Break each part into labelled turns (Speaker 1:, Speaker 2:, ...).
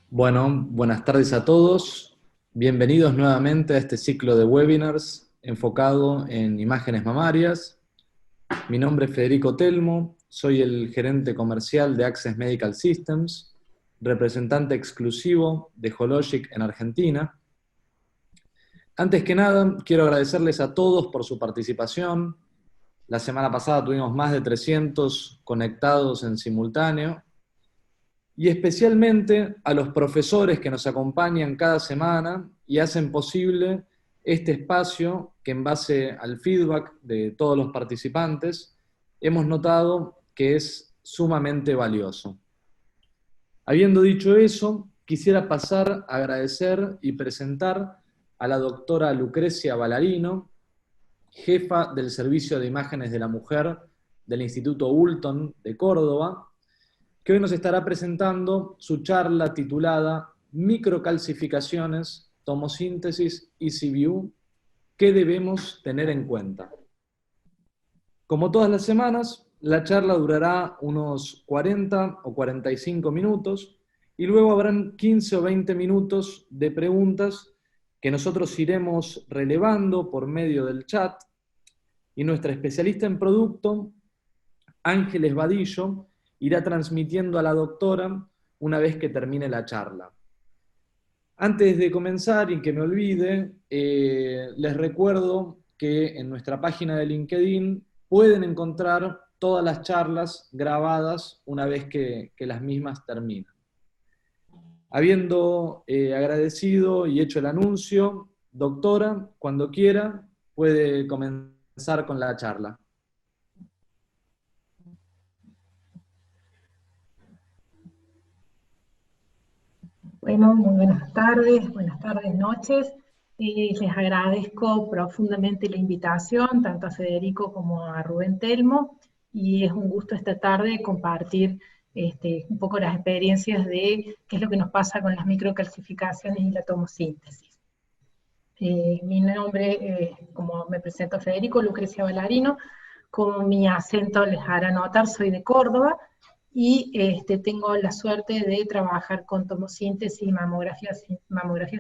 Speaker 1: Bueno, buenas tardes a todos. Bienvenidos nuevamente a este ciclo de webinars enfocado en imágenes mamarias. Mi nombre es Federico Telmo, soy el gerente comercial de Access Medical Systems, representante exclusivo de Hologic en Argentina. Antes que nada, quiero agradecerles a todos por su participación. La semana pasada tuvimos más de 300 conectados en simultáneo. Y especialmente a los profesores que nos acompañan cada semana y hacen posible este espacio que, en base al feedback de todos los participantes, hemos notado que es sumamente valioso. Habiendo dicho eso, quisiera pasar a agradecer y presentar a la doctora Lucrecia Ballarino, jefa del Servicio de Imágenes de la Mujer del Instituto Ulton de Córdoba, que hoy nos estará presentando su charla titulada Microcalcificaciones, tomosíntesis y CBU, ¿qué debemos tener en cuenta? Como todas las semanas, la charla durará unos 40 o 45 minutos y luego habrán 15 o 20 minutos de preguntas que nosotros iremos relevando por medio del chat, y nuestra especialista en producto, Ángeles Vadillo, irá transmitiendo a la doctora una vez que termine la charla. Antes de comenzar, y que me olvide, les recuerdo que en nuestra página de LinkedIn pueden encontrar todas las charlas grabadas una vez que las mismas terminan. Habiendo agradecido y hecho el anuncio, doctora, cuando quiera, puede comenzar con la charla.
Speaker 2: Bueno, muy buenas tardes, noches. Les agradezco profundamente la invitación, tanto a Federico como a Rubén Telmo, y es un gusto esta tarde compartir un poco las experiencias de qué es lo que nos pasa con las microcalcificaciones y la tomosíntesis. Mi nombre, como me presento, Federico, Lucrecia Ballarino. Como mi acento les hará notar, soy de Córdoba, y tengo la suerte de trabajar con tomosíntesis y mamografía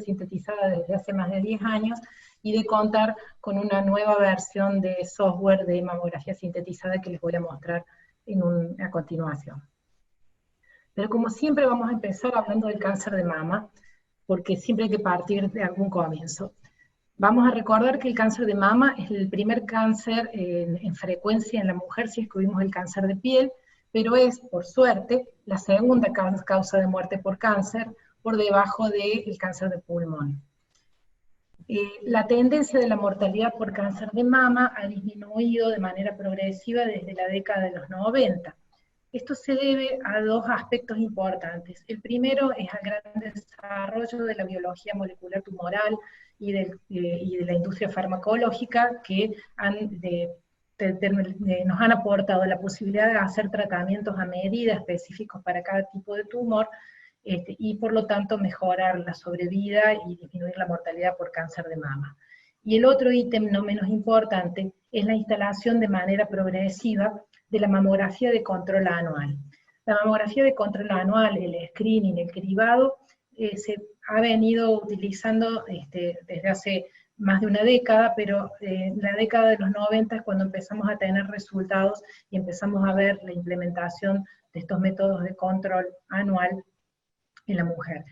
Speaker 2: sintetizada desde hace más de 10 años, y de contar con una nueva versión de software de mamografía sintetizada que les voy a mostrar a continuación. Pero como siempre vamos a empezar hablando del cáncer de mama, porque siempre hay que partir de algún comienzo. Vamos a recordar que el cáncer de mama es el primer cáncer en frecuencia en la mujer si excluimos el cáncer de piel, pero es, por suerte, la segunda causa de muerte por cáncer, por debajo del cáncer de pulmón. La tendencia de la mortalidad por cáncer de mama ha disminuido de manera progresiva desde la década de los 90. Esto se debe a dos aspectos importantes. El primero es al gran desarrollo de la biología molecular tumoral y de la industria farmacológica, que nos han aportado la posibilidad de hacer tratamientos a medida específicos para cada tipo de tumor, y por lo tanto mejorar la sobrevida y disminuir la mortalidad por cáncer de mama. Y el otro ítem no menos importante es la instalación de manera progresiva de la mamografía de control anual. La mamografía de control anual, el screening, el cribado, se ha venido utilizando desde hace más de una década, pero en la década de los 90 es cuando empezamos a tener resultados y empezamos a ver la implementación de estos métodos de control anual en la mujer.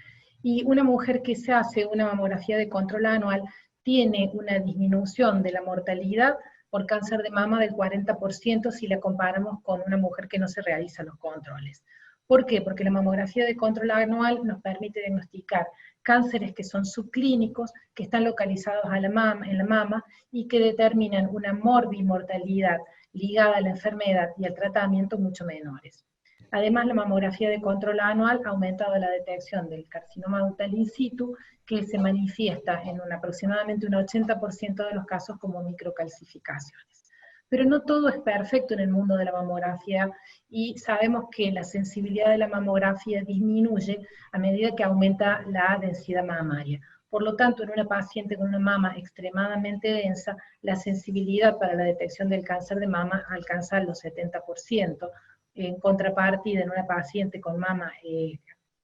Speaker 2: Y una mujer que se hace una mamografía de control anual tiene una disminución de la mortalidad por cáncer de mama del 40% si la comparamos con una mujer que no se realiza los controles. ¿Por qué? Porque la mamografía de control anual nos permite diagnosticar cánceres que son subclínicos, que están localizados en la mama, y que determinan una mortalidad ligada a la enfermedad y al tratamiento mucho menores. Además, la mamografía de control anual ha aumentado la detección del carcinoma ductal in situ, que se manifiesta en aproximadamente un 80% de los casos como microcalcificaciones. Pero no todo es perfecto en el mundo de la mamografía y sabemos que la sensibilidad de la mamografía disminuye a medida que aumenta la densidad mamaria. Por lo tanto, en una paciente con una mama extremadamente densa, la sensibilidad para la detección del cáncer de mama alcanza los 70%. En contrapartida, en una paciente con mama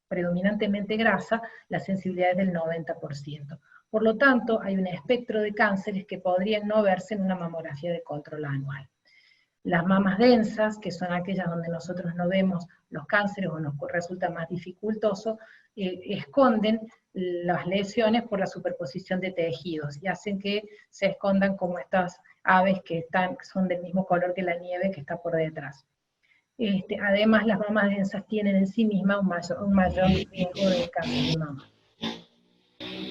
Speaker 2: predominantemente grasa, la sensibilidad es del 90%. Por lo tanto, hay un espectro de cánceres que podrían no verse en una mamografía de control anual. Las mamas densas, que son aquellas donde nosotros no vemos los cánceres o nos resulta más dificultoso, esconden las lesiones por la superposición de tejidos y hacen que se escondan como estas aves que son del mismo color que la nieve que está por detrás. Además, las mamas densas tienen en sí mismas un mayor riesgo de cáncer de mama.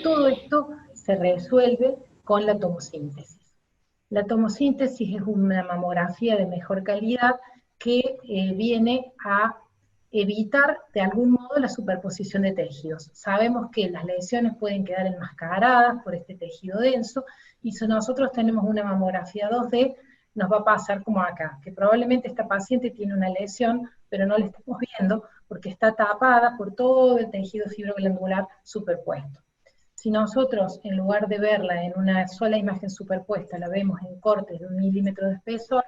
Speaker 2: Todo esto se resuelve con la tomosíntesis. La tomosíntesis es una mamografía de mejor calidad que viene a evitar de algún modo la superposición de tejidos. Sabemos que las lesiones pueden quedar enmascaradas por este tejido denso, y si nosotros tenemos una mamografía 2D, nos va a pasar como acá, que probablemente esta paciente tiene una lesión, pero no la estamos viendo porque está tapada por todo el tejido fibroglandular superpuesto. Si nosotros, en lugar de verla en una sola imagen superpuesta, la vemos en cortes de 1 milímetro de espesor,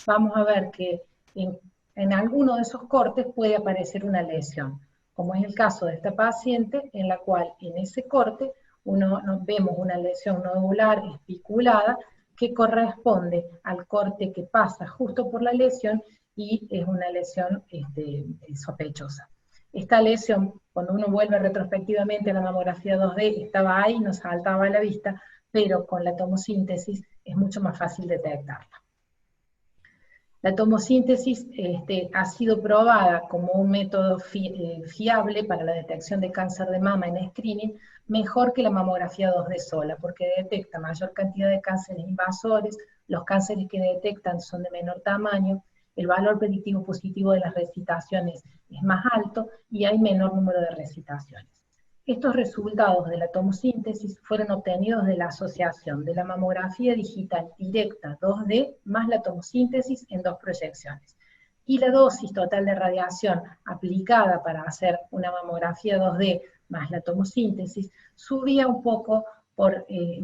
Speaker 2: vamos a ver que en alguno de esos cortes puede aparecer una lesión, como es el caso de esta paciente, en la cual en ese corte vemos una lesión nodular espiculada que corresponde al corte que pasa justo por la lesión y es una lesión sospechosa. Esta lesión, cuando uno vuelve retrospectivamente a la mamografía 2D, estaba ahí, nos saltaba a la vista, pero con la tomosíntesis es mucho más fácil detectarla. La tomosíntesis ha sido probada como un método fiable para la detección de cáncer de mama en screening, mejor que la mamografía 2D sola, porque detecta mayor cantidad de cánceres invasores, los cánceres que detectan son de menor tamaño, el valor predictivo positivo de las recitaciones es más alto y hay menor número de recitaciones. Estos resultados de la tomosíntesis fueron obtenidos de la asociación de la mamografía digital directa 2D más la tomosíntesis en 2 proyecciones. Y la dosis total de radiación aplicada para hacer una mamografía 2D más la tomosíntesis subía un poco,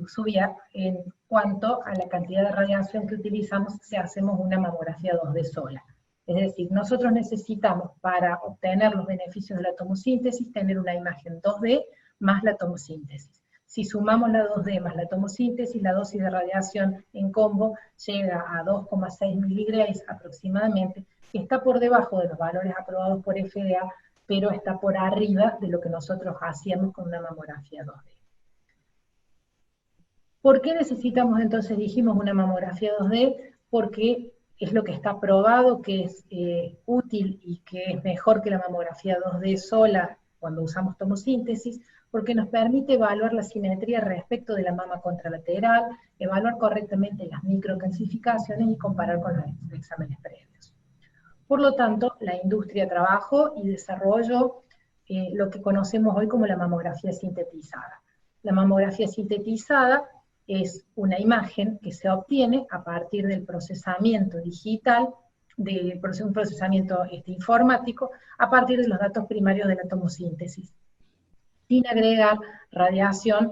Speaker 2: subía en cuanto a la cantidad de radiación que utilizamos si hacemos una mamografía 2D sola. Es decir, nosotros necesitamos, para obtener los beneficios de la tomosíntesis, tener una imagen 2D más la tomosíntesis. Si sumamos la 2D más la tomosíntesis, la dosis de radiación en combo llega a 2,6 miligrays aproximadamente, que está por debajo de los valores aprobados por FDA, pero está por arriba de lo que nosotros hacíamos con una mamografía 2D. ¿Por qué necesitamos entonces, dijimos, una mamografía 2D? Porque es lo que está probado que es útil y que es mejor que la mamografía 2D sola cuando usamos tomosíntesis, porque nos permite evaluar la simetría respecto de la mama contralateral, evaluar correctamente las microcalcificaciones y comparar con los exámenes previos. Por lo tanto, la industria trabajó y desarrolló lo que conocemos hoy como la mamografía sintetizada. La mamografía sintetizada es una imagen que se obtiene a partir del procesamiento digital, de un procesamiento informático, a partir de los datos primarios de la tomosíntesis, sin agregar radiación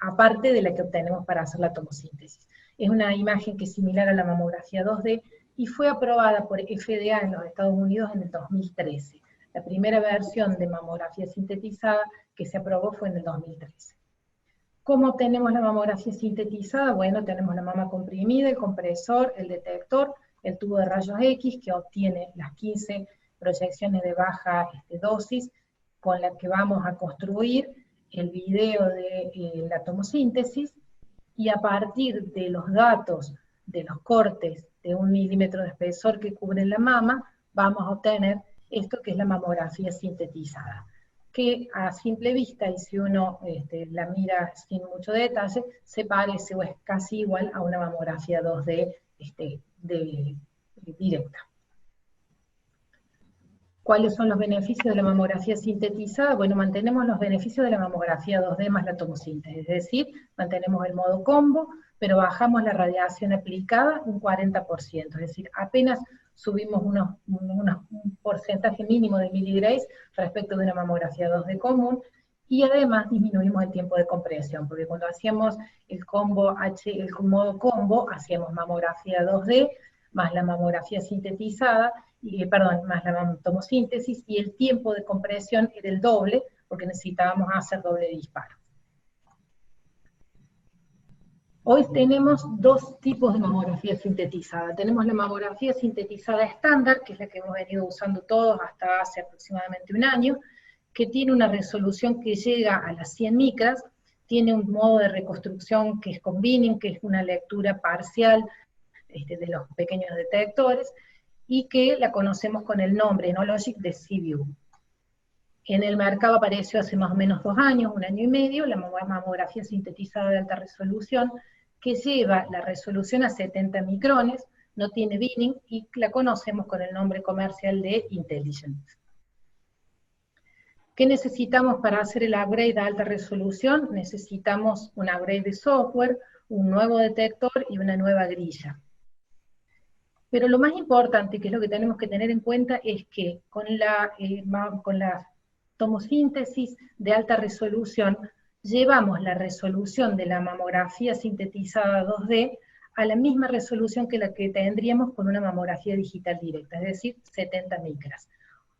Speaker 2: aparte de la que obtenemos para hacer la tomosíntesis. Es una imagen que es similar a la mamografía 2D y fue aprobada por FDA en los Estados Unidos en el 2013. La primera versión de mamografía sintetizada que se aprobó fue en el 2013. ¿Cómo obtenemos la mamografía sintetizada? Bueno, tenemos la mama comprimida, el compresor, el detector, el tubo de rayos X que obtiene las 15 proyecciones de baja dosis con la que vamos a construir el video de la tomosíntesis, y a partir de los datos de los cortes de 1 milímetro de espesor que cubren la mama, vamos a obtener esto que es la mamografía sintetizada, que a simple vista, y si uno la mira sin mucho detalle, se parece o es casi igual a una mamografía 2D directa. ¿Cuáles son los beneficios de la mamografía sintetizada? Bueno, mantenemos los beneficios de la mamografía 2D más la tomosíntesis, es decir, mantenemos el modo combo, pero bajamos la radiación aplicada un 40%, es decir, apenas subimos un porcentaje mínimo de miligrays respecto de una mamografía 2D común, y además disminuimos el tiempo de compresión, porque cuando hacíamos el modo combo, hacíamos mamografía 2D más la mamografía sintetizada, más la tomosíntesis, y el tiempo de compresión era el doble, porque necesitábamos hacer doble disparo. Hoy tenemos dos tipos de mamografía sintetizada. Tenemos la mamografía sintetizada estándar, que es la que hemos venido usando todos hasta hace aproximadamente un año, que tiene una resolución que llega a las 100 micras, tiene un modo de reconstrucción que es con binning, que es una lectura parcial de los pequeños detectores, y que la conocemos con el nombre Enologic de C-View. En el mercado apareció hace más o menos 2 años, 1 año y medio, la mamografía sintetizada de alta resolución, que lleva la resolución a 70 micrones, no tiene binning, y la conocemos con el nombre comercial de Intelligent. ¿Qué necesitamos para hacer el upgrade a alta resolución? Necesitamos un upgrade de software, un nuevo detector y una nueva grilla. Pero lo más importante, que es lo que tenemos que tener en cuenta, es que con la tomosíntesis de alta resolución, llevamos la resolución de la mamografía sintetizada 2D a la misma resolución que la que tendríamos con una mamografía digital directa, es decir, 70 micras.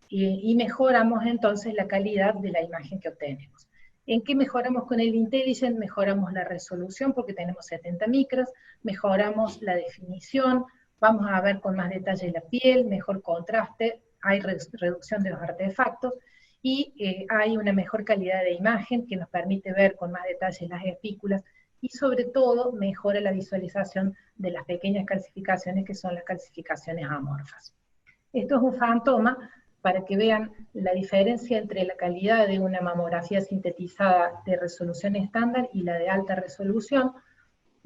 Speaker 2: Y mejoramos entonces la calidad de la imagen que obtenemos. ¿En qué mejoramos con el Intelligent? Mejoramos la resolución porque tenemos 70 micras, mejoramos la definición, vamos a ver con más detalle la piel, mejor contraste, hay reducción de los artefactos, y hay una mejor calidad de imagen que nos permite ver con más detalle las espículas, y sobre todo mejora la visualización de las pequeñas calcificaciones que son las calcificaciones amorfas. Esto es un fantoma para que vean la diferencia entre la calidad de una mamografía sintetizada de resolución estándar y la de alta resolución.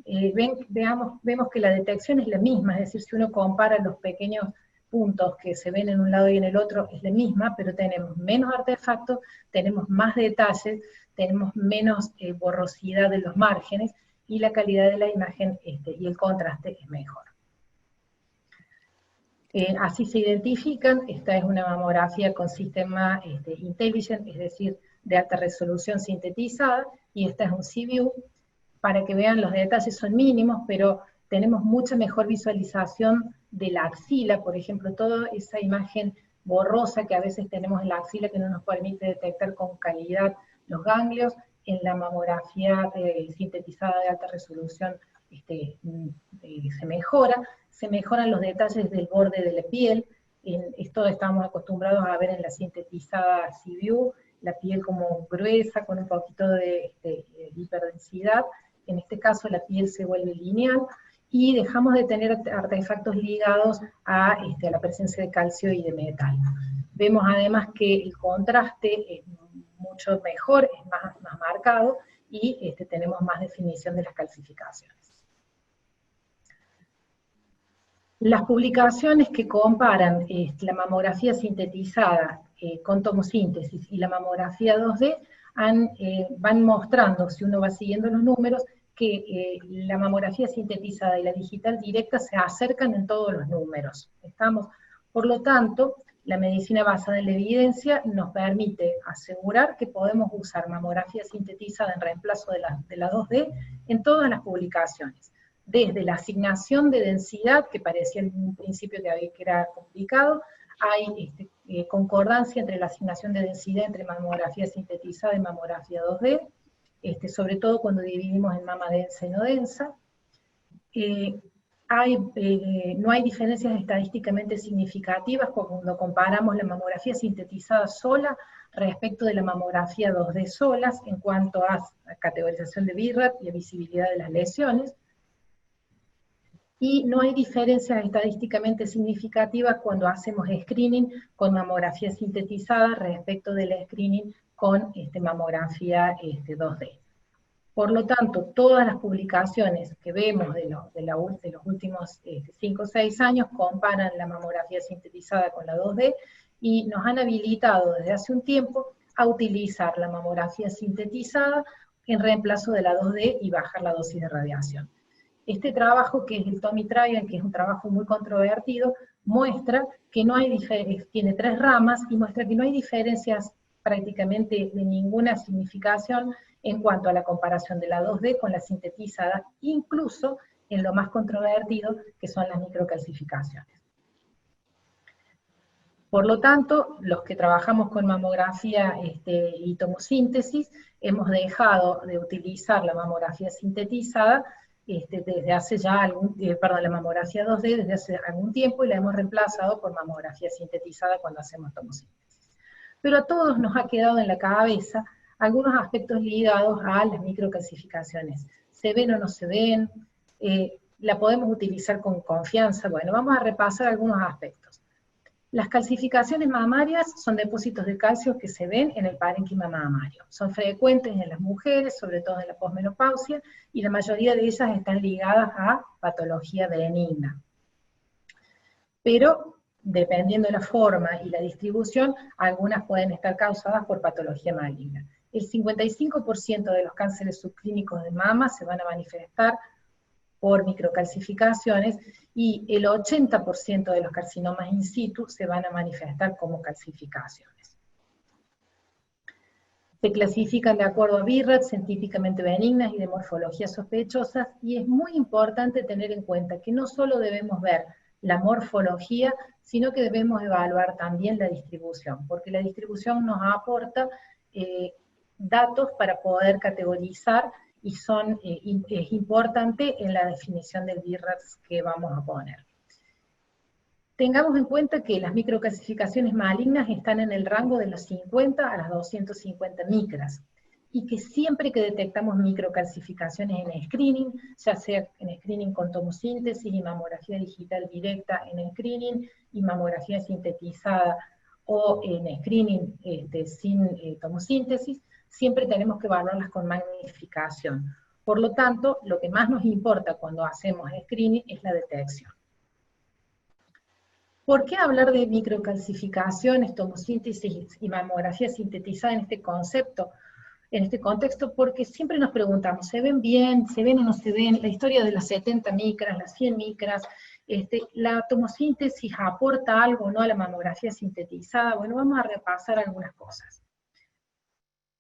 Speaker 2: Vemos que la detección es la misma, es decir, si uno compara los pequeños puntos que se ven en un lado y en el otro, es la misma, pero tenemos menos artefactos, tenemos más detalles, tenemos menos borrosidad de los márgenes, y la calidad de la imagen y el contraste es mejor. Así se identifican. Esta es una mamografía con sistema Intelligent, es decir, de alta resolución sintetizada, y esta es un C-View. Para que vean, los detalles son mínimos, pero tenemos mucha mejor visualización de la axila, por ejemplo, toda esa imagen borrosa que a veces tenemos en la axila que no nos permite detectar con calidad los ganglios. En la mamografía sintetizada de alta resolución se mejoran los detalles del borde de la piel. Esto estamos acostumbrados a ver en la sintetizada C-View, la piel como gruesa, con un poquito de hiperdensidad. En este caso la piel se vuelve lineal, y dejamos de tener artefactos ligados a la presencia de calcio y de metal. Vemos además que el contraste es mucho mejor, es más marcado, y tenemos más definición de las calcificaciones. Las publicaciones que comparan la mamografía sintetizada con tomosíntesis y la mamografía 2D van mostrando, si uno va siguiendo los números, que la mamografía sintetizada y la digital directa se acercan en todos los números. Por lo tanto, la medicina basada en la evidencia nos permite asegurar que podemos usar mamografía sintetizada en reemplazo de la 2D en todas las publicaciones. Desde la asignación de densidad, que parecía en un principio que era complicado, hay concordancia entre la asignación de densidad entre mamografía sintetizada y mamografía 2D, sobre todo cuando dividimos en mama densa y no densa. No hay diferencias estadísticamente significativas cuando comparamos la mamografía sintetizada sola respecto de la mamografía 2D solas en cuanto a categorización de BIRAT y a visibilidad de las lesiones. Y no hay diferencias estadísticamente significativas cuando hacemos screening con mamografía sintetizada respecto del screening con mamografía 2D. Por lo tanto, todas las publicaciones que vemos de los últimos 5 o 6 años comparan la mamografía sintetizada con la 2D, y nos han habilitado desde hace un tiempo a utilizar la mamografía sintetizada en reemplazo de la 2D y bajar la dosis de radiación. Este trabajo, que es el Tommy Trial, que es un trabajo muy controvertido, muestra que no hay tiene 3 ramas y muestra que no hay diferencias prácticamente de ninguna significación en cuanto a la comparación de la 2D con la sintetizada, incluso en lo más controvertido, que son las microcalcificaciones. Por lo tanto, los que trabajamos con mamografía y tomosíntesis, hemos dejado de utilizar la mamografía sintetizada desde hace ya la mamografía 2D desde hace algún tiempo, y la hemos reemplazado por mamografía sintetizada cuando hacemos tomosíntesis. Pero a todos nos ha quedado en la cabeza algunos aspectos ligados a las microcalcificaciones. ¿Se ven o no se ven? ¿La podemos utilizar con confianza? Bueno, vamos a repasar algunos aspectos. Las calcificaciones mamarias son depósitos de calcio que se ven en el parénquima mamario. Son frecuentes en las mujeres, sobre todo en la posmenopausia, y la mayoría de ellas están ligadas a patología benigna. Pero, dependiendo de la forma y la distribución, algunas pueden estar causadas por patología maligna. El 55% de los cánceres subclínicos de mama se van a manifestar por microcalcificaciones, y el 80% de los carcinomas in situ se van a manifestar como calcificaciones. Se clasifican de acuerdo a BIRAT, científicamente benignas y de morfología sospechosas, y es muy importante tener en cuenta que no solo debemos ver la morfología, sino que debemos evaluar también la distribución, porque la distribución nos aporta datos para poder categorizar, y es importante en la definición del BIRAT que vamos a poner. Tengamos en cuenta que las microcalcificaciones malignas están en el rango de las 50 a las 250 micras, y que siempre que detectamos microcalcificaciones en screening, ya sea en screening con tomosíntesis y mamografía digital directa en screening y mamografía sintetizada, o en screening sin tomosíntesis, siempre tenemos que evaluarlas con magnificación. Por lo tanto, lo que más nos importa cuando hacemos screening es la detección. ¿Por qué hablar de microcalcificaciones, tomosíntesis y mamografía sintetizada en este concepto? En este contexto, porque siempre nos preguntamos, ¿se ven bien? ¿Se ven o no se ven? La historia de las 70 micras, las 100 micras, ¿la tomosíntesis aporta algo o no a la mamografía sintetizada? Bueno, vamos a repasar algunas cosas.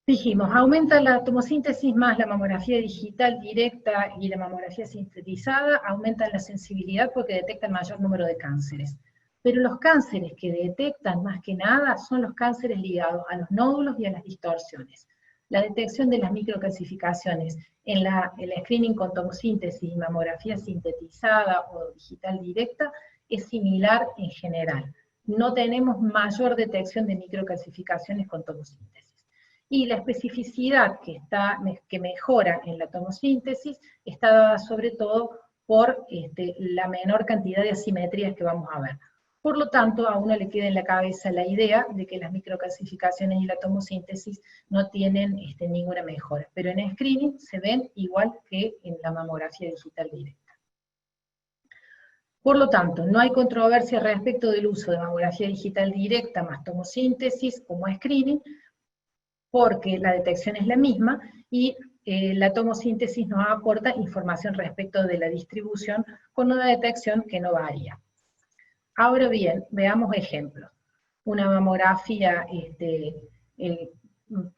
Speaker 2: Dijimos, aumenta la tomosíntesis más la mamografía digital directa y la mamografía sintetizada, aumentan la sensibilidad porque detectan mayor número de cánceres. Pero los cánceres que detectan más que nada son los cánceres ligados a los nódulos y a las distorsiones. La detección de las microcalcificaciones en el screening con tomosíntesis y mamografía sintetizada o digital directa es similar en general. No tenemos mayor detección de microcalcificaciones con tomosíntesis. Y la especificidad que mejora en la tomosíntesis está dada sobre todo por la menor cantidad de asimetrías que vamos a ver. Por lo tanto, a uno le queda en la cabeza la idea de que las microcalcificaciones y la tomosíntesis no tienen ninguna mejora, pero en screening se ven igual que en la mamografía digital directa. Por lo tanto, no hay controversia respecto del uso de mamografía digital directa más tomosíntesis como screening, porque la detección es la misma, y la tomosíntesis nos aporta información respecto de la distribución con una detección que no varía. Ahora bien, veamos ejemplos. Una mamografía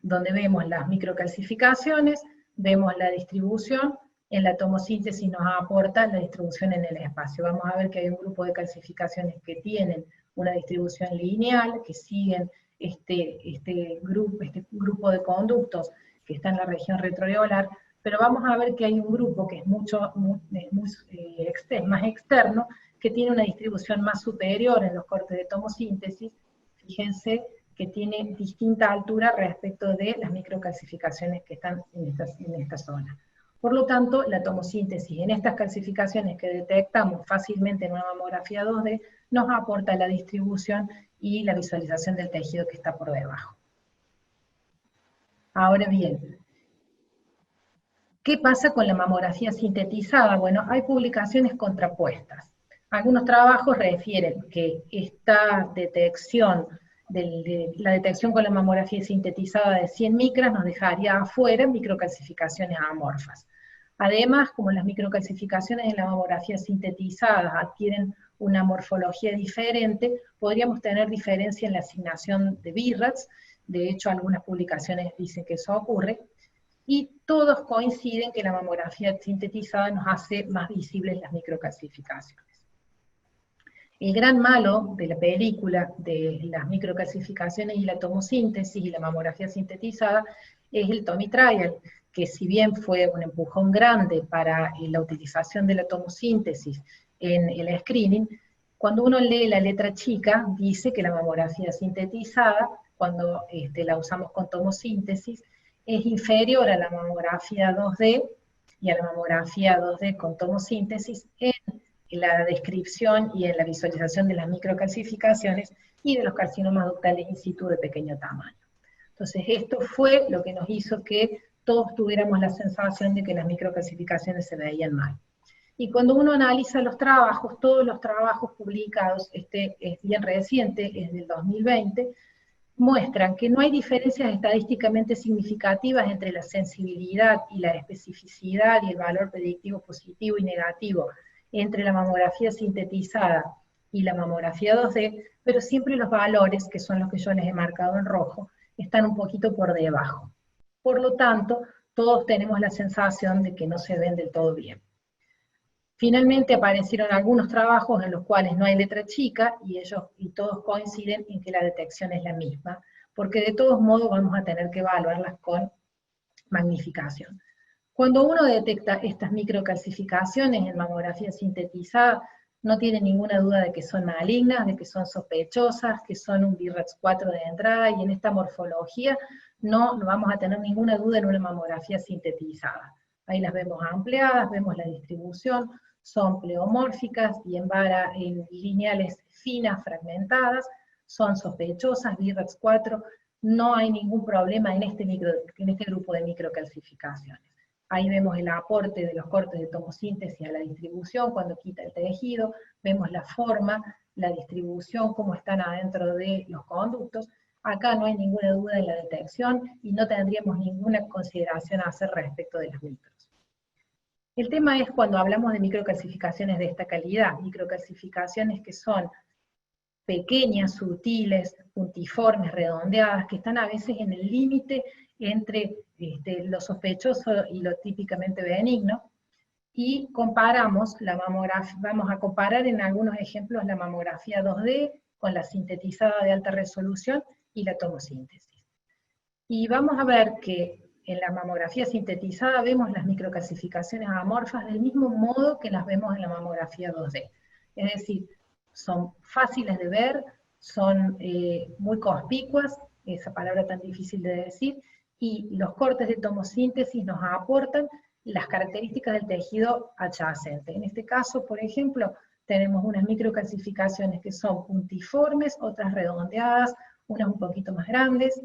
Speaker 2: donde vemos las microcalcificaciones, vemos la distribución, en la tomosíntesis nos aporta la distribución en el espacio. Vamos a ver que hay un grupo de calcificaciones que tienen una distribución lineal, que siguen este grupo de conductos que está en la región retroareolar, pero vamos a ver que hay un grupo que es más externo, que tiene una distribución más superior en los cortes de tomosíntesis. Fíjense que tiene distinta altura respecto de las microcalcificaciones que están en esta zona. Por lo tanto, la tomosíntesis en estas calcificaciones que detectamos fácilmente en una mamografía 2D nos aporta la distribución y la visualización del tejido que está por debajo. Ahora bien, ¿qué pasa con la mamografía sintetizada? Bueno, hay publicaciones contrapuestas. Algunos trabajos refieren que esta detección de la detección con la mamografía sintetizada de 100 micras nos dejaría afuera microcalcificaciones amorfas. Además, como las microcalcificaciones en la mamografía sintetizada adquieren una morfología diferente, podríamos tener diferencia en la asignación de BIRATS, de hecho algunas publicaciones dicen que eso ocurre, y todos coinciden que la mamografía sintetizada nos hace más visibles las microcalcificaciones. El gran malo de la película de las microcalcificaciones y la tomosíntesis y la mamografía sintetizada es el TOMI Trial, que si bien fue un empujón grande para la utilización de la tomosíntesis en el screening, cuando uno lee la letra chica, dice que la mamografía sintetizada, cuando la usamos con tomosíntesis, es inferior a la mamografía 2D y a la mamografía 2D con tomosíntesis en la descripción y en la visualización de las microcalcificaciones y de los carcinomas ductales in situ de pequeño tamaño. Entonces esto fue lo que nos hizo que todos tuviéramos la sensación de que las microcalcificaciones se veían mal. Y cuando uno analiza los trabajos, todos los trabajos publicados, este es bien reciente, es del 2020, muestran que no hay diferencias estadísticamente significativas entre la sensibilidad y la especificidad y el valor predictivo positivo y negativo entre la mamografía sintetizada y la mamografía 2D, pero siempre los valores, que son los que yo les he marcado en rojo, están un poquito por debajo. Por lo tanto, todos tenemos la sensación de que no se ven del todo bien. Finalmente aparecieron algunos trabajos en los cuales no hay letra chica y todos coinciden en que la detección es la misma, porque de todos modos vamos a tener que evaluarlas con magnificación. Cuando uno detecta estas microcalcificaciones en mamografía sintetizada, no tiene ninguna duda de que son malignas, de que son sospechosas, que son un BIRATS 4 de entrada, y en esta morfología no vamos a tener ninguna duda en una mamografía sintetizada. Ahí las vemos ampliadas, vemos la distribución, son pleomórficas y en lineales finas, fragmentadas, son sospechosas, BIRATS 4, no hay ningún problema en este grupo de microcalcificaciones. Ahí vemos el aporte de los cortes de tomosíntesis a la distribución cuando quita el tejido, vemos la forma, la distribución, cómo están adentro de los conductos. Acá no hay ninguna duda en la detección y no tendríamos ninguna consideración a hacer respecto de las micros. El tema es cuando hablamos de microcalcificaciones de esta calidad, microcalcificaciones que son pequeñas, sutiles, puntiformes, redondeadas, que están a veces en el límite entre lo sospechoso y lo típicamente benigno, y comparamos la mamografía, vamos a comparar en algunos ejemplos la mamografía 2D con la sintetizada de alta resolución y la tomosíntesis. Y vamos a ver que en la mamografía sintetizada vemos las microcalcificaciones amorfas del mismo modo que las vemos en la mamografía 2D. Es decir, son fáciles de ver, son muy conspicuas, esa palabra tan difícil de decir, y los cortes de tomosíntesis nos aportan las características del tejido adyacente. En este caso, por ejemplo, tenemos unas microcalcificaciones que son puntiformes, otras redondeadas, unas un poquito más grandes,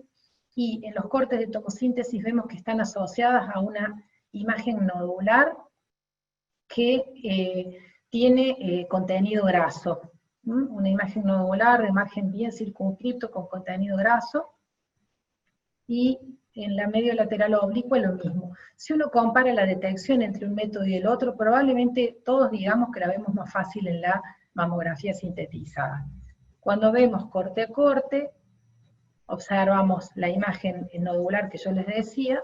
Speaker 2: y en los cortes de tomosíntesis vemos que están asociadas a una imagen nodular que tiene contenido graso. Una imagen nodular de margen bien circunscrito con contenido graso, y en la medio lateral oblicua lo mismo. Si uno compara la detección entre un método y el otro, probablemente todos digamos que la vemos más fácil en la mamografía sintetizada. Cuando vemos corte a corte, observamos la imagen nodular que yo les decía,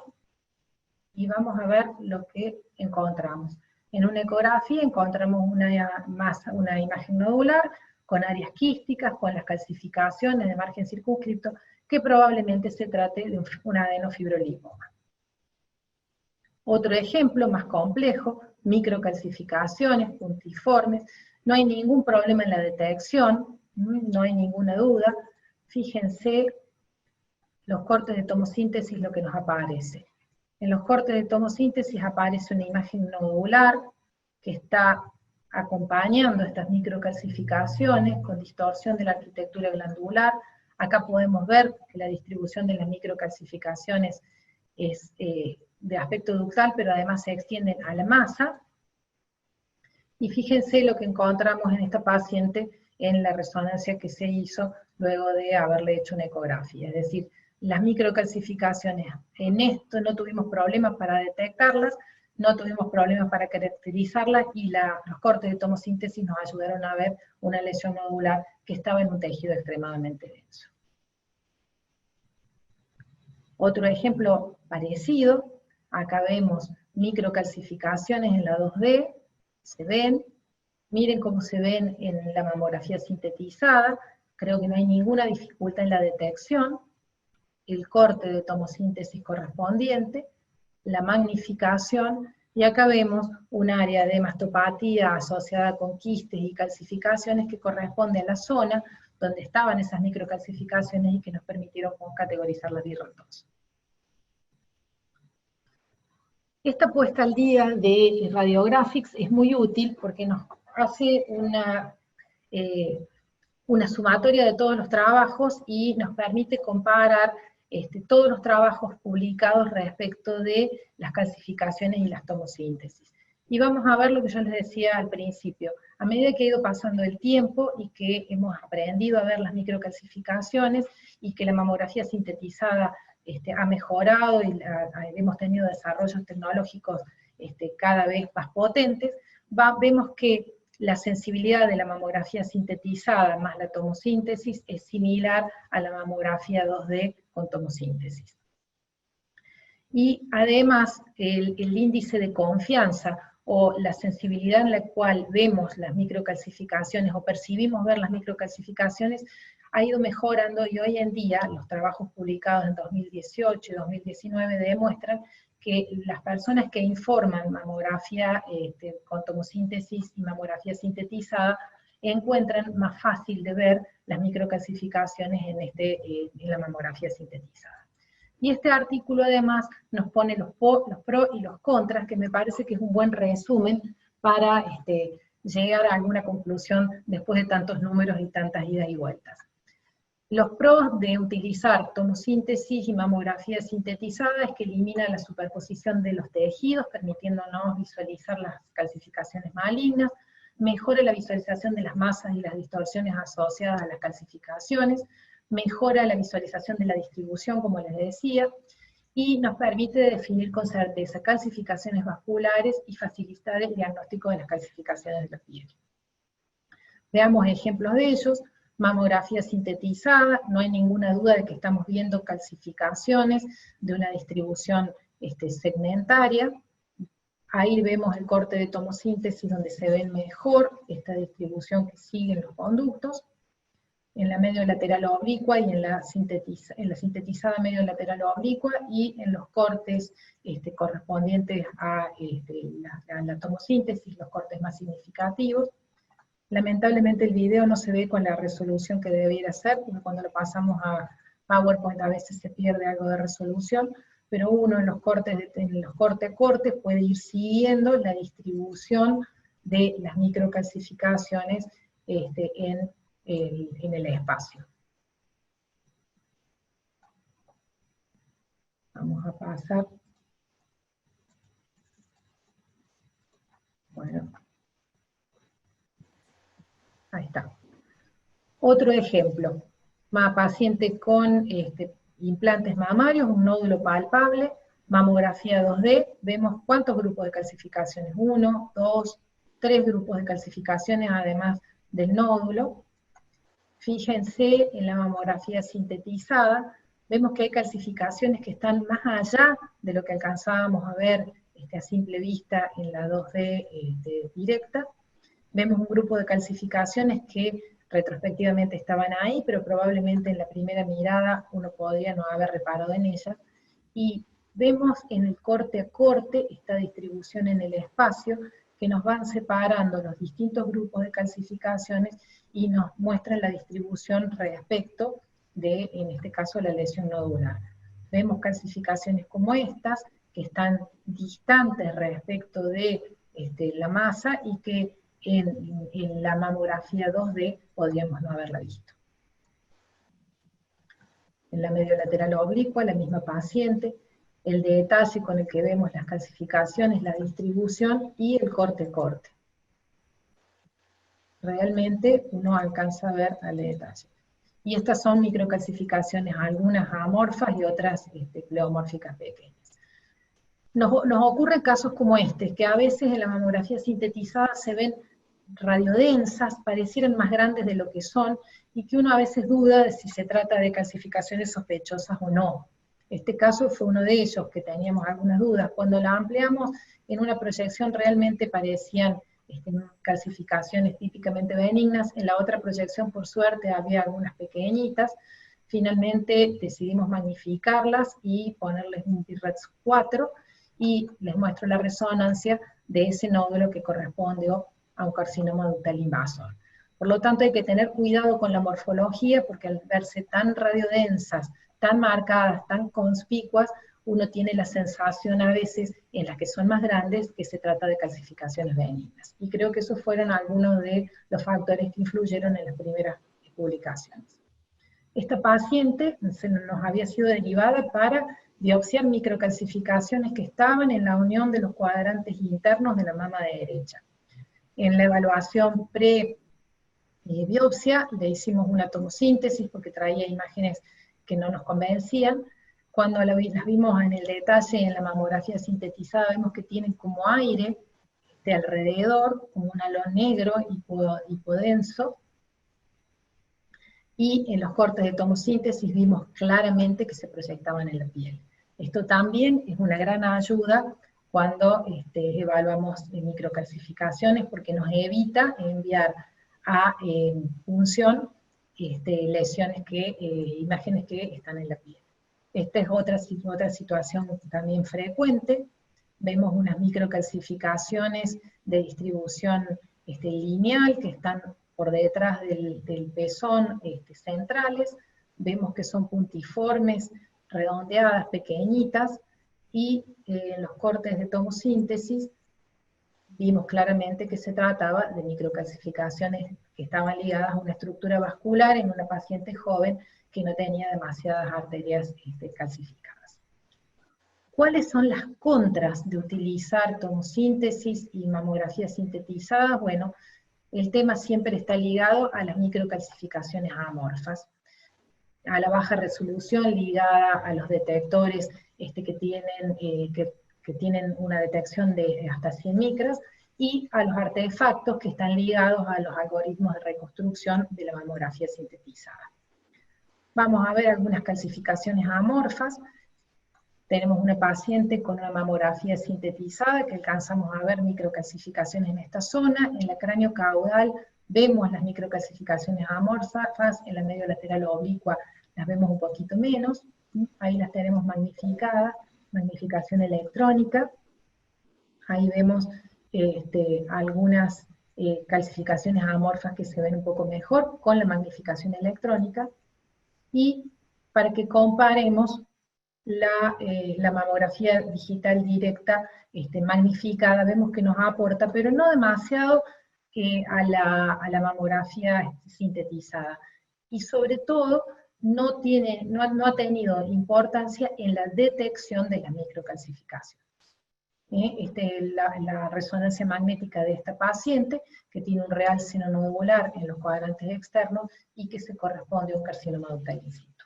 Speaker 2: y vamos a ver lo que encontramos. En una ecografía encontramos una imagen nodular con áreas quísticas, con las calcificaciones de margen circunscripto, que probablemente se trate de un adenofibrolipoma. Otro ejemplo más complejo, microcalcificaciones puntiformes, no hay ningún problema en la detección, no hay ninguna duda. Fíjense los cortes de tomosíntesis lo que nos aparece. En los cortes de tomosíntesis aparece una imagen nodular que está acompañando estas microcalcificaciones con distorsión de la arquitectura glandular. Acá podemos ver que la distribución de las microcalcificaciones es de aspecto ductal, pero además se extienden a la masa. Y fíjense lo que encontramos en esta paciente en la resonancia que se hizo luego de haberle hecho una ecografía. Es decir, las microcalcificaciones, en esto no tuvimos problemas para detectarlas, no tuvimos problemas para caracterizarlas, y los cortes de tomosíntesis nos ayudaron a ver una lesión nodular que estaba en un tejido extremadamente denso. Otro ejemplo parecido, acá vemos microcalcificaciones en la 2D, se ven, miren cómo se ven en la mamografía sintetizada, creo que no hay ninguna dificultad en la detección, el corte de tomosíntesis correspondiente, la magnificación, y acá vemos un área de mastopatía asociada con quistes y calcificaciones que corresponde a la zona donde estaban esas microcalcificaciones y que nos permitieron categorizar las birrotosas. Esta puesta al día de Radiographics es muy útil porque nos hace una sumatoria de todos los trabajos y nos permite comparar todos los trabajos publicados respecto de las calcificaciones y las tomosíntesis. Y vamos a ver lo que yo les decía al principio. A medida que ha ido pasando el tiempo y que hemos aprendido a ver las microcalcificaciones y que la mamografía sintetizada ha mejorado y hemos tenido desarrollos tecnológicos cada vez más potentes, vemos que la sensibilidad de la mamografía sintetizada más la tomosíntesis es similar a la mamografía 2D con tomosíntesis. Y además el índice de confianza o la sensibilidad en la cual vemos las microcalcificaciones o percibimos ver las microcalcificaciones ha ido mejorando, y hoy en día los trabajos publicados en 2018 y 2019 demuestran que las personas que informan mamografía con tomosíntesis y mamografía sintetizada encuentran más fácil de ver las microcalcificaciones en la mamografía sintetizada. Y este artículo además nos pone los pros y los contras, que me parece que es un buen resumen para llegar a alguna conclusión después de tantos números y tantas idas y vueltas. Los pros de utilizar tomosíntesis y mamografía sintetizada es que elimina la superposición de los tejidos, permitiéndonos visualizar las calcificaciones malignas, mejora la visualización de las masas y las distorsiones asociadas a las calcificaciones, mejora la visualización de la distribución, como les decía, y nos permite definir con certeza calcificaciones vasculares y facilitar el diagnóstico de las calcificaciones de la piel. Veamos ejemplos de ellos. Mamografía sintetizada, no hay ninguna duda de que estamos viendo calcificaciones de una distribución segmentaria. Ahí vemos el corte de tomosíntesis donde se ven mejor esta distribución que sigue en los conductos, en la medio lateral oblicua y en la sintetizada medio lateral oblicua, y en los cortes correspondientes a la tomosíntesis, los cortes más significativos. Lamentablemente el video no se ve con la resolución que debiera ser, porque cuando lo pasamos a PowerPoint a veces se pierde algo de resolución, pero uno en los cortes a corte puede ir siguiendo la distribución de las microcalcificaciones en el espacio. Vamos a pasar. Bueno. Ahí está. Otro ejemplo, paciente con implantes mamarios, un nódulo palpable, mamografía 2D, vemos cuántos grupos de calcificaciones, 1, 2, 3 grupos de calcificaciones además del nódulo. Fíjense en la mamografía sintetizada, vemos que hay calcificaciones que están más allá de lo que alcanzábamos a ver a simple vista en la 2D directa. Vemos un grupo de calcificaciones que retrospectivamente estaban ahí, pero probablemente en la primera mirada uno podría no haber reparado en ellas. Y vemos en el corte a corte esta distribución en el espacio que nos van separando los distintos grupos de calcificaciones y nos muestran la distribución respecto de, en este caso, la lesión nodular. Vemos calcificaciones como estas, que están distantes respecto de la masa y que en la mamografía 2D podríamos no haberla visto. En la medio lateral oblicua, la misma paciente, el detalle con el que vemos las calcificaciones, la distribución y el corte-corte. realmente uno alcanza a ver al detalle. Y estas son microcalcificaciones, algunas amorfas y otras pleomórficas pequeñas. Nos ocurren casos como este, que a veces en la mamografía sintetizada se ven radiodensas, parecieran más grandes de lo que son, y que uno a veces duda de si se trata de calcificaciones sospechosas o no. Este caso fue uno de ellos, que teníamos algunas dudas. Cuando la ampliamos en una proyección realmente parecían calcificaciones típicamente benignas, en la otra proyección por suerte había algunas pequeñitas. Finalmente decidimos magnificarlas y ponerles un T-Rex 4, y les muestro la resonancia de ese nódulo que corresponde a un carcinoma ductal invasor. Por lo tanto, hay que tener cuidado con la morfología, porque al verse tan radiodensas, tan marcadas, tan conspicuas, uno tiene la sensación a veces, en las que son más grandes, que se trata de calcificaciones benignas. Y creo que esos fueron algunos de los factores que influyeron en las primeras publicaciones. Esta paciente nos había sido derivada para biopsiar microcalcificaciones que estaban en la unión de los cuadrantes internos de la mama derecha. En la evaluación pre-biopsia le hicimos una tomosíntesis porque traía imágenes que no nos convencían. Cuando las vimos en el detalle en la mamografía sintetizada, vemos que tienen como aire de alrededor, como un halo negro hipodenso, y en los cortes de tomosíntesis vimos claramente que se proyectaban en la piel. Esto también es una gran ayuda cuando evaluamos microcalcificaciones, porque nos evita enviar a punción imágenes que están en la piel. Esta es otra situación también frecuente. Vemos unas microcalcificaciones de distribución lineal que están por detrás del pezón centrales. Vemos que son puntiformes, redondeadas, pequeñitas, y en los cortes de tomosíntesis vimos claramente que se trataba de microcalcificaciones que estaban ligadas a una estructura vascular en una paciente joven que no tenía demasiadas arterias calcificadas. ¿Cuáles son las contras de utilizar tomosíntesis y mamografía sintetizada? Bueno, el tema siempre está ligado a las microcalcificaciones amorfas, a la baja resolución ligada a los detectores que tienen una detección de hasta 100 micras, y a los artefactos que están ligados a los algoritmos de reconstrucción de la mamografía sintetizada. Vamos a ver algunas calcificaciones amorfas. Tenemos una paciente con una mamografía sintetizada que alcanzamos a ver microcalcificaciones en esta zona. En la cráneo caudal vemos las microcalcificaciones amorfas, en la medio lateral oblicua las vemos un poquito menos. Ahí las tenemos magnificadas, magnificación electrónica. Ahí vemos algunas calcificaciones amorfas que se ven un poco mejor con la magnificación electrónica. Y para que comparemos la mamografía digital directa magnificada, vemos que nos aporta, pero no demasiado, a la mamografía sintetizada. Y sobre todo, no ha tenido importancia en la detección de las microcalcificaciones. La resonancia magnética de esta paciente, que tiene un real seno nodular en los cuadrantes externos y que se corresponde a un carcinoma ductal in situ.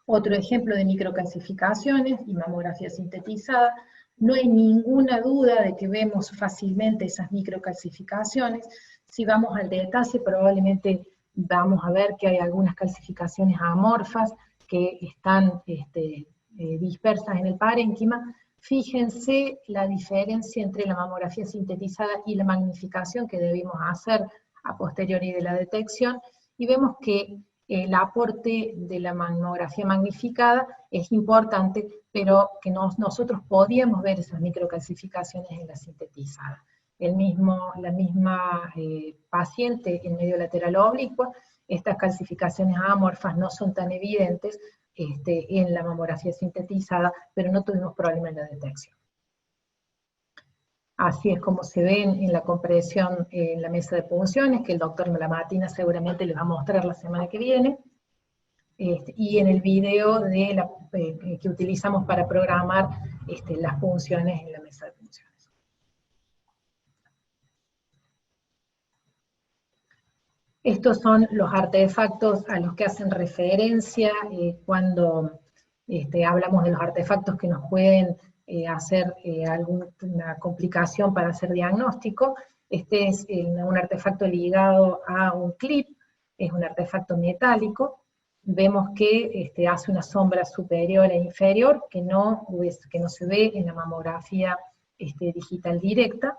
Speaker 2: Otro ejemplo de microcalcificaciones y mamografía sintetizada, no hay ninguna duda de que vemos fácilmente esas microcalcificaciones. Si vamos al detalle, probablemente vamos a ver que hay algunas calcificaciones amorfas que están dispersas en el parénquima. Fíjense la diferencia entre la mamografía sintetizada y la magnificación que debimos hacer a posteriori de la detección, y vemos que el aporte de la mamografía magnificada es importante, pero que nosotros podíamos ver esas microcalcificaciones en la sintetizada. La misma paciente en medio lateral oblicua, estas calcificaciones amorfas no son tan evidentes en la mamografía sintetizada, pero no tuvimos problema en la detección. Así es como se ven en la compresión en la mesa de punciones, que el doctor Melamatina seguramente les va a mostrar la semana que viene, y en el video que utilizamos para programar las punciones en la mesa de punciones. Estos son los artefactos a los que hacen referencia cuando hablamos de los artefactos que nos pueden hacer alguna complicación para hacer diagnóstico. Este es un artefacto ligado a un clip, es un artefacto metálico. Vemos que hace una sombra superior e inferior que no se ve en la mamografía digital directa.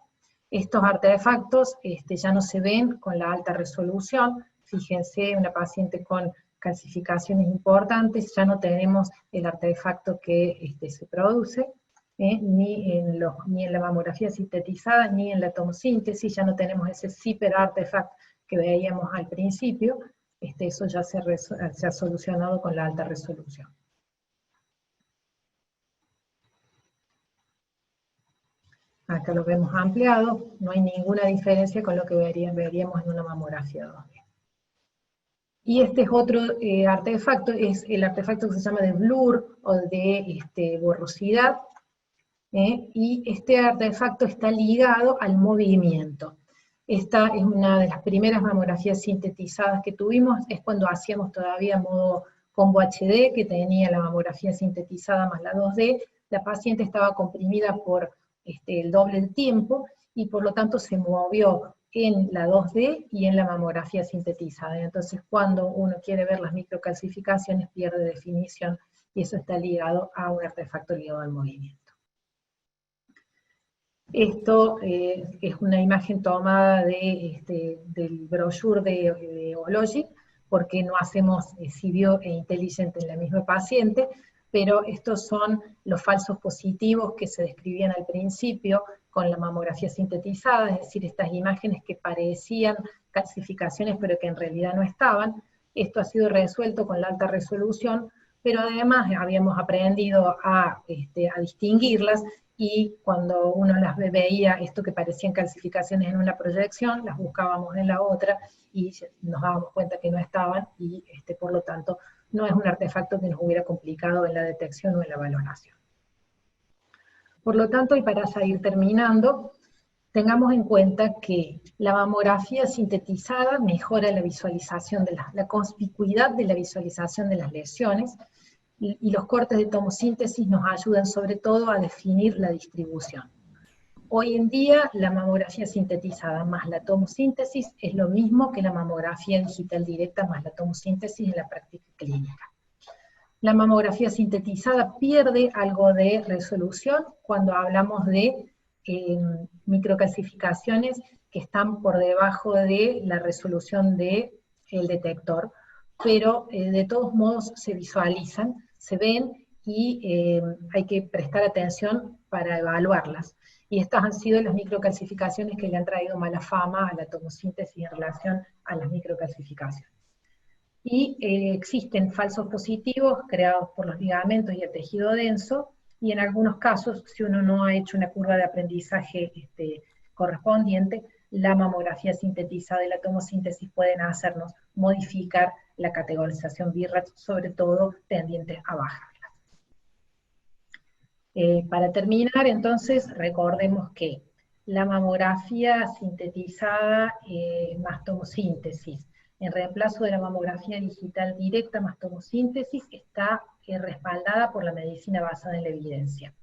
Speaker 2: Estos artefactos ya no se ven con la alta resolución. Fíjense, una paciente con calcificaciones importantes, ya no tenemos el artefacto que se produce, ni en la mamografía sintetizada, ni en la tomosíntesis, ya no tenemos ese zipper artifact que veíamos al principio. Eso ya se ha solucionado con la alta resolución. Acá lo vemos ampliado, no hay ninguna diferencia con lo que veríamos en una mamografía 2D. Y este es otro artefacto, es el artefacto que se llama de blur o de borrosidad, y este artefacto está ligado al movimiento. Esta es una de las primeras mamografías sintetizadas que tuvimos, es cuando hacíamos todavía modo combo HD, que tenía la mamografía sintetizada más la 2D, la paciente estaba comprimida por el doble del tiempo, y por lo tanto se movió en la 2D y en la mamografía sintetizada. Entonces cuando uno quiere ver las microcalcificaciones pierde definición, y eso está ligado a un artefacto ligado al movimiento. Esto es una imagen tomada del brochure de Hologic, porque no hacemos CBO e Intelligent en la misma paciente, pero estos son los falsos positivos que se describían al principio con la mamografía sintetizada, es decir, estas imágenes que parecían calcificaciones pero que en realidad no estaban. Esto ha sido resuelto con la alta resolución, pero además habíamos aprendido a distinguirlas, y cuando uno las veía, esto que parecían calcificaciones en una proyección, las buscábamos en la otra y nos dábamos cuenta que no estaban, y por lo tanto no es un artefacto que nos hubiera complicado en la detección o en la valoración. Por lo tanto, y para seguir terminando, tengamos en cuenta que la mamografía sintetizada mejora la visualización de la conspicuidad de la visualización de las lesiones, y los cortes de tomosíntesis nos ayudan sobre todo a definir la distribución. Hoy en día la mamografía sintetizada más la tomosíntesis es lo mismo que la mamografía digital directa más la tomosíntesis en la práctica clínica. La mamografía sintetizada pierde algo de resolución cuando hablamos de microcalcificaciones que están por debajo de la resolución del detector, pero de todos modos se visualizan, se ven, y hay que prestar atención para evaluarlas. Y estas han sido las microcalcificaciones que le han traído mala fama a la tomosíntesis en relación a las microcalcificaciones. Y existen falsos positivos creados por los ligamentos y el tejido denso, y en algunos casos, si uno no ha hecho una curva de aprendizaje correspondiente, la mamografía sintetizada y la tomosíntesis pueden hacernos modificar la categorización BIRAT, sobre todo tendientes a bajarla. Para terminar, entonces, recordemos que la mamografía sintetizada más tomosíntesis, en reemplazo de la mamografía digital directa más tomosíntesis, está respaldada por la medicina basada en la evidencia.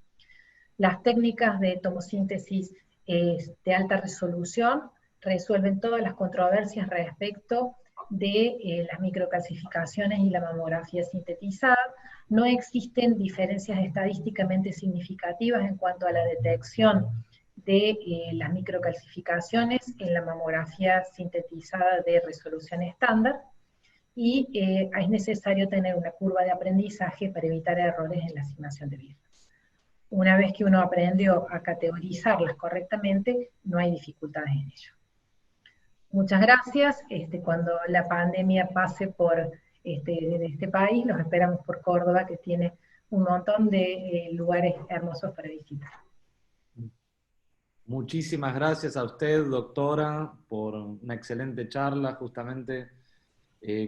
Speaker 2: Las técnicas de tomosíntesis de alta resolución resuelven todas las controversias respecto de las microcalcificaciones y la mamografía sintetizada. No existen diferencias estadísticamente significativas en cuanto a la detección de las microcalcificaciones en la mamografía sintetizada de resolución estándar, y es necesario tener una curva de aprendizaje para evitar errores en la asignación de BIRAT. Una vez que uno aprendió a categorizarlas correctamente, no hay dificultades en ello. Muchas gracias. Cuando la pandemia pase por este país, los esperamos por Córdoba, que tiene un montón de lugares hermosos para visitar.
Speaker 1: Muchísimas gracias a usted, doctora, por una excelente charla. Justamente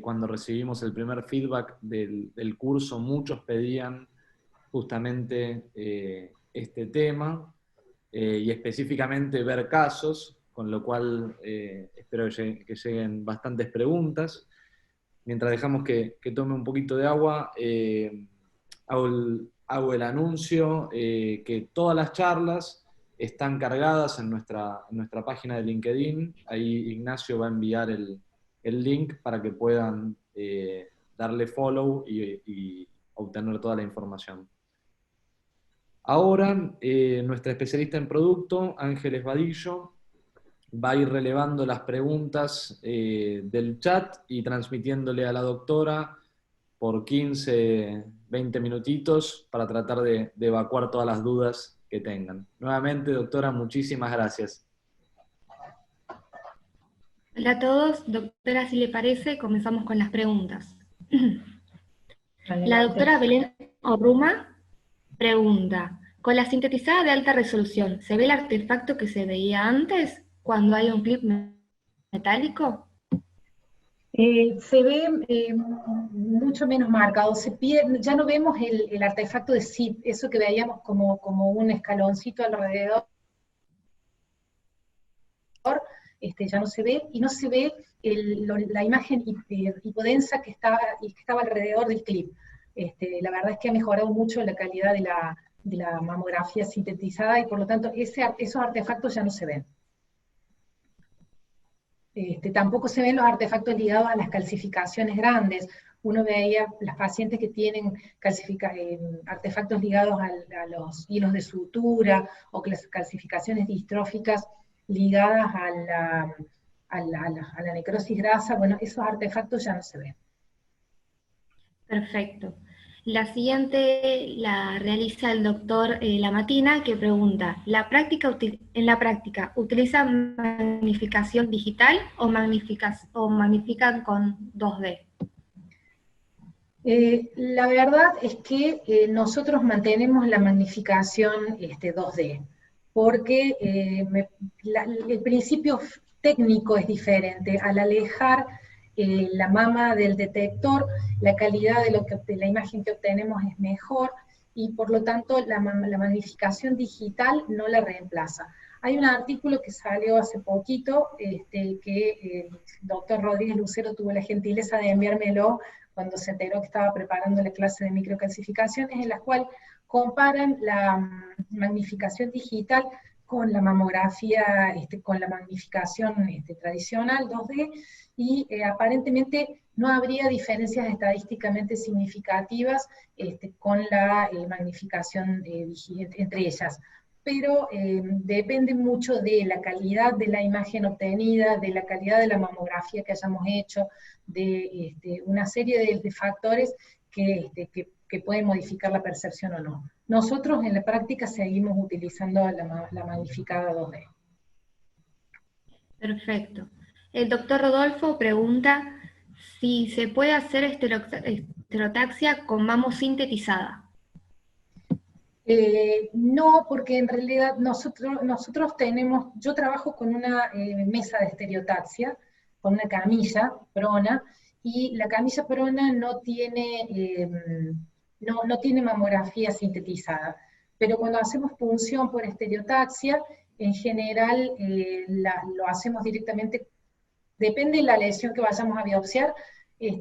Speaker 1: cuando recibimos el primer feedback del curso, muchos pedían justamente este tema, y específicamente ver casos. con lo cual espero que lleguen bastantes preguntas. Mientras dejamos que tome un poquito de agua, hago el anuncio que todas las charlas están cargadas en nuestra página de LinkedIn. Ahí Ignacio va a enviar el link para que puedan darle follow y obtener toda la información. Ahora, nuestra especialista en producto, Ángeles Vadillo, va a ir relevando las preguntas del chat y transmitiéndole a la doctora por 15, 20 minutitos para tratar de evacuar todas las dudas que tengan. Nuevamente, doctora, muchísimas gracias.
Speaker 3: Hola a todos, doctora, si le parece, comenzamos con las preguntas. La doctora Belén Orruma pregunta, ¿con la sintetizada de alta resolución, ¿se ve el artefacto que se veía antes cuando hay un clip metálico?
Speaker 2: Se ve mucho menos marcado, ya no vemos el artefacto de SIP, eso que veíamos como un escaloncito alrededor, ya no se ve, y no se ve la imagen hipodensa que estaba alrededor del clip. La verdad es que ha mejorado mucho la calidad de la mamografía sintetizada, y por lo tanto esos artefactos ya no se ven. Tampoco se ven los artefactos ligados a las calcificaciones grandes. Uno veía las pacientes que tienen artefactos ligados a los hilos de sutura, o las calcificaciones distróficas ligadas a la necrosis grasa. Bueno, esos artefactos ya no se ven.
Speaker 3: Perfecto. La siguiente la realiza el doctor Lamatina, que pregunta, ¿en la práctica utilizan magnificación digital o magnifican con 2D?
Speaker 2: La verdad es que nosotros mantenemos la magnificación 2D, porque el principio técnico es diferente. Al alejar la mama del detector, la calidad de la imagen que obtenemos es mejor, y por lo tanto la magnificación digital no la reemplaza. Hay un artículo que salió hace poquito, que el doctor Rodríguez Lucero tuvo la gentileza de enviármelo cuando se enteró que estaba preparando la clase de microcalcificaciones, en la cual comparan la magnificación digital con la mamografía, con la magnificación tradicional 2D, y aparentemente no habría diferencias estadísticamente significativas con la magnificación entre ellas. Pero depende mucho de la calidad de la imagen obtenida, de la calidad de la mamografía que hayamos hecho, de una serie de factores que pueden modificar la percepción o no. Nosotros en la práctica seguimos utilizando la magnificada 2D.
Speaker 3: Perfecto. El doctor Rodolfo pregunta si se puede hacer estereotaxia con mamo sintetizada.
Speaker 2: No, porque en realidad nosotros yo trabajo con una mesa de estereotaxia, con una camilla prona, y la camilla prona no tiene mamografía sintetizada, pero cuando hacemos punción por estereotaxia, en general lo hacemos directamente, depende de la lesión que vayamos a biopsiar.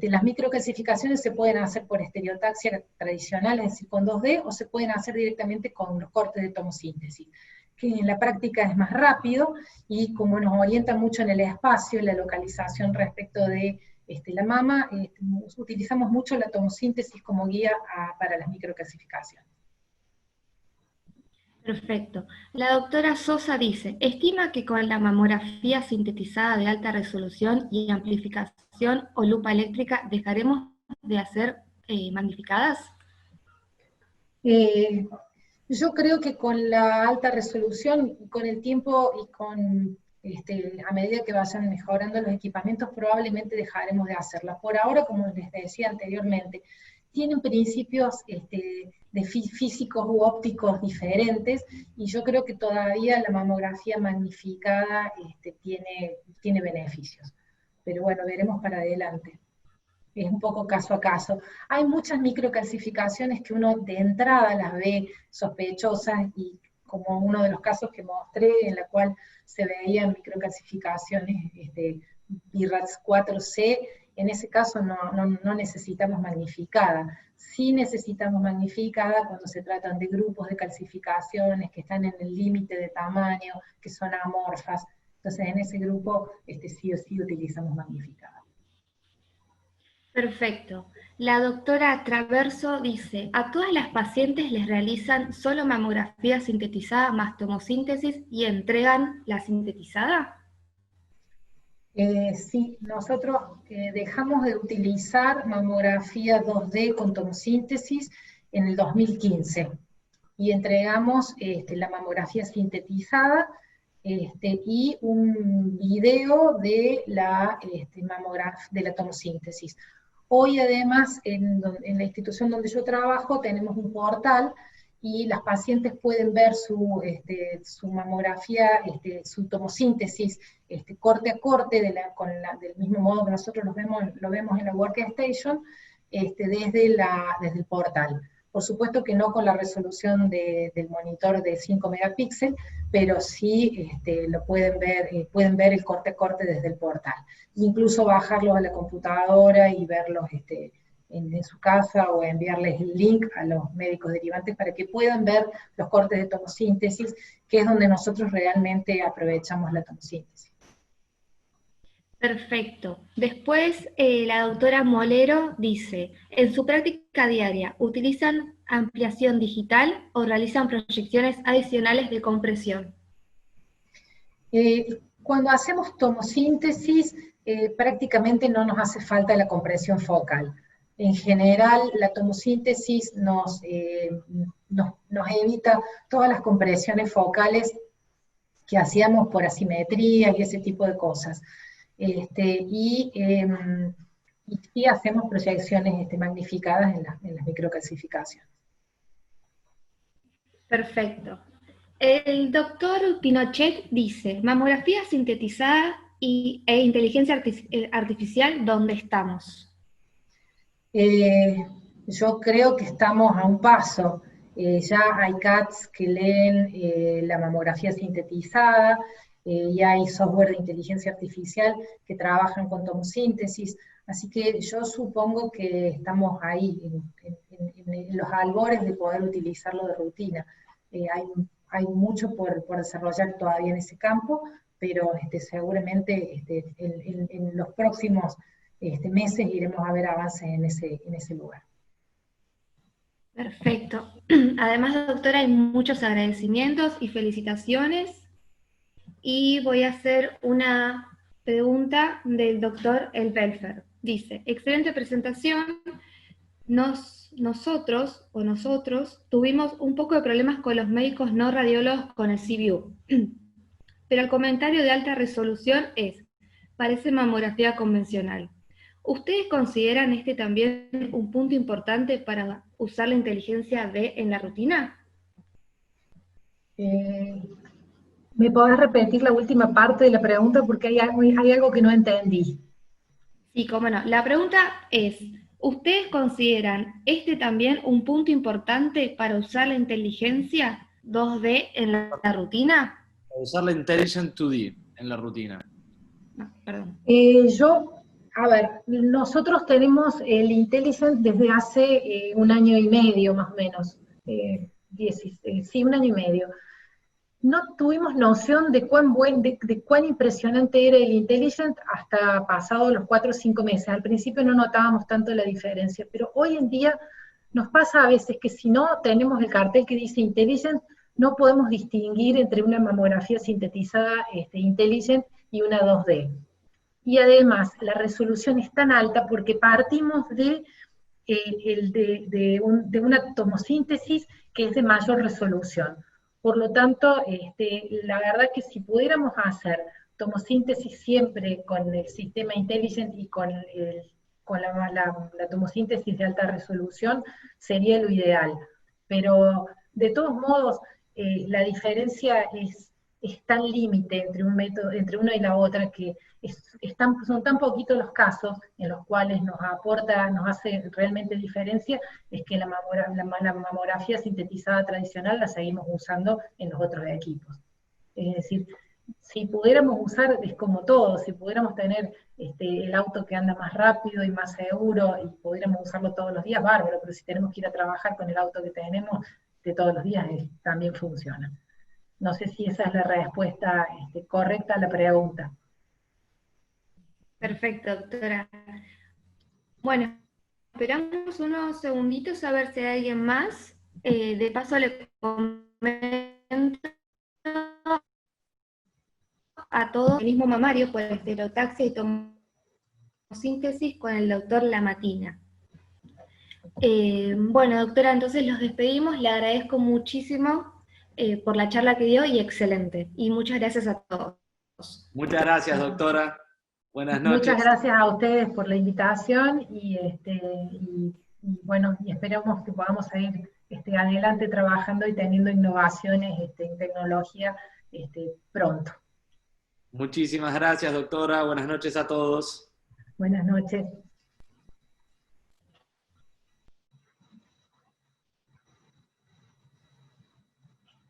Speaker 2: Las microcalcificaciones se pueden hacer por estereotaxia tradicional, es decir, con 2D, o se pueden hacer directamente con los cortes de tomosíntesis, que en la práctica es más rápido, y como nos orienta mucho en el espacio, la localización respecto de la mama, utilizamos mucho la tomosíntesis como guía para las microcalcificaciones.
Speaker 3: Perfecto. La doctora Sosa dice, ¿estima que con la mamografía sintetizada de alta resolución y amplificación o lupa eléctrica dejaremos de hacer magnificadas?
Speaker 2: Yo creo que con la alta resolución, con el tiempo y a medida que vayan mejorando los equipamientos, probablemente dejaremos de hacerla. Por ahora, como les decía anteriormente, tienen principios físicos u ópticos diferentes, y yo creo que todavía la mamografía magnificada tiene beneficios. Pero bueno, veremos para adelante. Es un poco caso a caso. Hay muchas microcalcificaciones que uno de entrada las ve sospechosas, y como uno de los casos que mostré, en la cual se veían microcalcificaciones BRAF 4C, en ese caso no necesitamos magnificada. Sí necesitamos magnificada cuando se tratan de grupos de calcificaciones que están en el límite de tamaño, que son amorfas. Entonces en ese grupo sí o sí utilizamos magnificada.
Speaker 3: Perfecto. La doctora Traverso dice, ¿a todas las pacientes les realizan solo mamografía sintetizada más tomosíntesis y entregan la sintetizada?
Speaker 2: Sí, nosotros dejamos de utilizar mamografía 2D con tomosíntesis en el 2015 y entregamos la mamografía sintetizada y un video de de la tomosíntesis. Hoy además en la institución donde yo trabajo tenemos un portal y las pacientes pueden ver su mamografía, su tomosíntesis, corte a corte, del mismo modo que nosotros lo vemos en la Workstation, desde el portal. Por supuesto que no con la resolución del monitor de 5 megapíxeles, pero sí lo pueden ver el corte a corte desde el portal. Incluso bajarlos a la computadora y verlos en su casa, o enviarles el link a los médicos derivantes para que puedan ver los cortes de tomosíntesis, que es donde nosotros realmente aprovechamos la tomosíntesis.
Speaker 3: Perfecto. Después, la doctora Molero dice, en su práctica diaria, ¿utilizan ampliación digital o realizan proyecciones adicionales de compresión?
Speaker 2: Cuando hacemos tomosíntesis, prácticamente no nos hace falta la compresión focal. En general, la tomosíntesis nos evita todas las compresiones focales que hacíamos por asimetría y ese tipo de cosas. Y sí hacemos proyecciones magnificadas en las microcalcificaciones.
Speaker 3: Perfecto. El doctor Pinochet dice, mamografía sintetizada e inteligencia artificial, ¿dónde estamos?
Speaker 2: Yo creo que estamos a un paso. Ya hay CATs que leen la mamografía sintetizada, y hay software de inteligencia artificial que trabajan con tomosíntesis, así que yo supongo que estamos ahí, en los albores de poder utilizarlo de rutina. Hay mucho por desarrollar todavía en ese campo, pero seguramente en los próximos meses iremos a ver avances en ese lugar.
Speaker 3: Perfecto. Además, doctora, hay muchos agradecimientos y felicitaciones. Y voy a hacer una pregunta del doctor Elbelfer. Dice, excelente presentación. Nosotros tuvimos un poco de problemas con los médicos no radiólogos con el CView. Pero el comentario de alta resolución es, parece mamografía convencional. ¿Ustedes consideran este también un punto importante para usar la inteligencia D en la rutina?
Speaker 2: ¿Me podés repetir la última parte de la pregunta? Porque hay algo que no entendí.
Speaker 3: Sí, cómo no. La pregunta es, ¿ustedes consideran este también un punto importante para usar la inteligencia 2D en la rutina?
Speaker 1: Para usar la Intelligent 2D en la rutina.
Speaker 3: No, perdón.
Speaker 2: Nosotros tenemos el Intelligent desde hace 1 año y medio, más o menos. Sí, 1 año y medio. No tuvimos noción de cuán impresionante era el Intelligent hasta pasados los 4 o 5 meses. Al principio no notábamos tanto la diferencia, pero hoy en día nos pasa a veces que si no tenemos el cartel que dice Intelligent, no podemos distinguir entre una mamografía sintetizada Intelligent y una 2D. Y además, la resolución es tan alta porque partimos de una tomosíntesis que es de mayor resolución. Por lo tanto, la verdad que si pudiéramos hacer tomosíntesis siempre con el sistema Intelligent y con la tomosíntesis de alta resolución, sería lo ideal. Pero, de todos modos, la diferencia es tan límite entre un método, entre una y la otra, que son tan poquitos los casos en los cuales nos aporta, nos hace realmente diferencia, es que la mamografía sintetizada tradicional la seguimos usando en los otros equipos. Es decir, si pudiéramos usar, es como todo, si pudiéramos tener el auto que anda más rápido y más seguro, y pudiéramos usarlo todos los días, bárbaro, pero si tenemos que ir a trabajar con el auto que tenemos de todos los días, también funciona. No sé si esa es la respuesta correcta a la pregunta.
Speaker 3: Perfecto, doctora. Bueno, esperamos unos segunditos a ver si hay alguien más. De paso le comento a todo el mismo mamario por estereotaxia y tomosíntesis con el doctor Lamatina. Bueno, doctora, entonces los despedimos. Le agradezco muchísimo por la charla que dio y excelente. Y muchas gracias a todos.
Speaker 1: Muchas gracias, doctora. Buenas noches.
Speaker 2: Muchas gracias a ustedes por la invitación y bueno, y esperamos que podamos seguir adelante trabajando y teniendo innovaciones en tecnología pronto.
Speaker 1: Muchísimas gracias, doctora. Buenas noches a todos.
Speaker 2: Buenas noches.